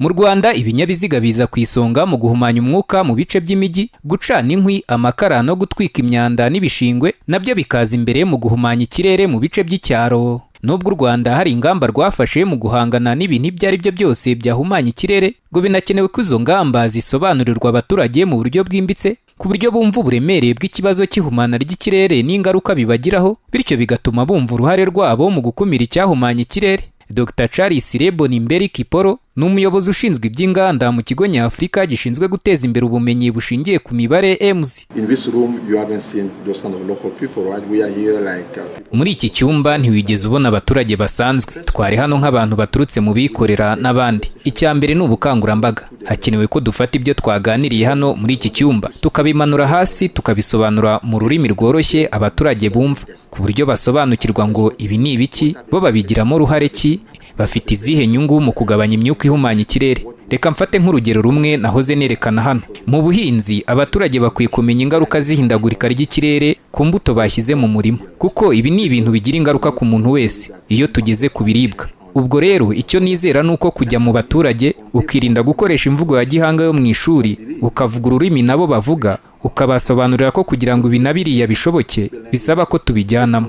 Mu Rwanda ibinyabiziga biza ku isonga mu guhumanya umwuka mu bice by'imijyi, gucana inkwi, amakara no gutwika imyanda n'ibishingwe nabyo bikaza imbere mu guhumanya ikirere mu bice by'icyaro. Nubwo u Rwanda hari ingamba rwafashe mu guhangana n'ibintu ibyo ari byo byose byahumanya ikirere, ngo binakenewe ko izo ngamba zisobanurirwa abaturage mu buryo bwimbitse, ku buryo bumva uburemere bw'ikibazo cy'ihumana ry'ikirere n'ingaruka bibagiraho, bityo bigatuma bumva uruhare rwabo mu gukumira icyahumanya ikirere. Dr Charles Lebonimberi Kiporo ni umuyobozi ushinzwe iby'inganda mu kigo nyafurika gishinzwe guteza imbere ubumenyi bushingiye ku mibare EMS. Muri iki cyumba ntiwigeze ubona abaturage basanzwe, twari hano nk'abantu baturutse mu bikorera n'abandi. Icya mbere ni ubukangurambaga. Hakenewe ko dufata ibyo twaganiriye hano muri iki cyumba tukabimanura hasi, tukabisobanura mu rurimi rworoshye abaturage bumva, ku buryo basobanukirwa ngo ibi ni ibiki, bo babigiramo uruhare ki, bafite izihe nyungu mu kugabanya imyuka ihumanya ikirere. Reka mfate nk'urugero rumwe nahoze nerekana hano. Mu buhinzi abaturage bakwiye kumenya ingaruka z'ihindagurika ry'ikirere ku mbuto bashyize mu murima, kuko ibi ni ibintu bigira ingaruka ku muntu wese iyo tugeze ku biribwa. Ubwo rero icyo nizera nuko kujya mu baturage ukirinda gukoresha imvugo ya gihanga yo mu ishuri, ukavuga ururimi nabo bavuga, ukabasobanurira ko kugira ngo ibinabiriya bishoboke bisaba ko tubijyanamo.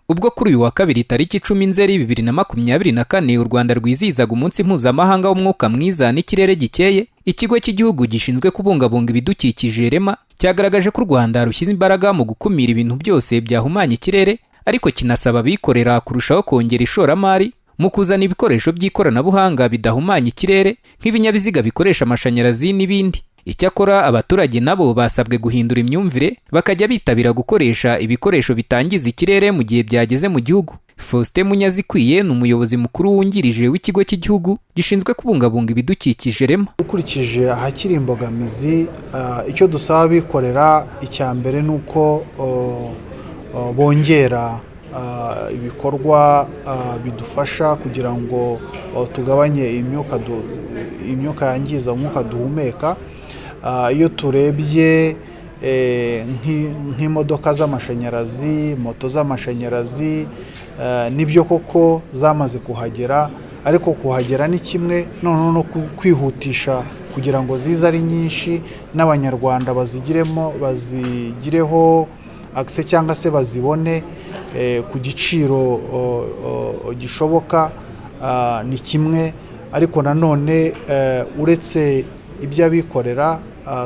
Ubwo kuri uyu wa kabiri tariki 10 Nzeri 2024 u Rwanda rwizihizaga umunsi mpuzamahanga w'umwuka mwiza n'ikirere gikeye, ikigo cy'igihugu gishinzwe kubungabunga ibidukikije REMA cyagaragaje ko u Rwanda rushyize imbaraga mu gukumira ibintu byose byahumanya ikirere, ariko kinasaba abikorera kurushaho kongera ishoramari mu kuzana ibikoresho by'ikoranabuhanga bidahumanya ikirere nk'ibinyabiziga bikoresha amashanyarazi n'ibindi. Icyakora abaturage nabo basabwe guhindura imyumvire, bakajya bitabira gukoresha ibikoresho bitangiza ikirere mu gihe byageze mu gihugu. Faustin Munyazikwiye ni umuyobozi mukuru wungirije w'ikigo cy'igihugu gishinzwe kubungabunga ibidukikije REMA. Ukurikije ahakiri imbogamizi, icyo dusaba abikorera icya mbere ni uko bongera ibikorwa bidufasha kugira ngo tugabanye imyuka yangiza umwuka duhumeka. Iyo turebye nk'imodoka z'amashanyarazi, moto z'amashanyarazi, nibyo koko zamaze kuhagera, ariko kuhagera ni kimwe, noneho no kwihutisha kugira ngo zize ari nyinshi n'abanyarwanda bazigireho access cyangwa se bazibone ku giciro gishoboka ni kimwe. Ariko nanone uretse iby'abikorera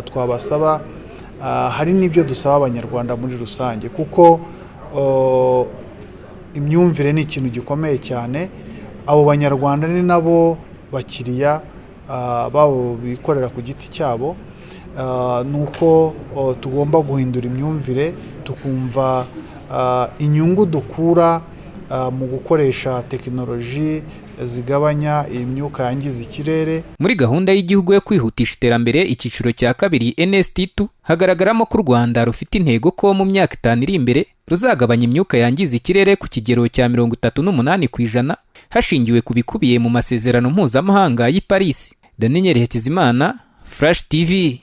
twabasaba, hari n'ibyo dusaba abanyarwanda muri rusange, kuko imyumvire ni ikintu gikomeye cyane. Abo banyarwanda ni nabo bakiriya babo bikorera ku giti cyabo. Nuko tugomba guhindura imyumvire, tukumva inyungu dukura mu gukoresha tekinoloji zigabanya imyuka yangiza ikirere. Muri gahunda y'igihugu yo kwihutisha iterambere icyiciro cya kabiri NST2 hagaragaramo ko u Rwanda rufite intego ko mu myaka 5 iri imbere ruzagabanya imyuka yangiza ikirere ku kigero cya 38% hashingiwe ku bikubiye mu masezerano mpuzamahanga y'i Paris. Daniel Hakizimana, Flash TV.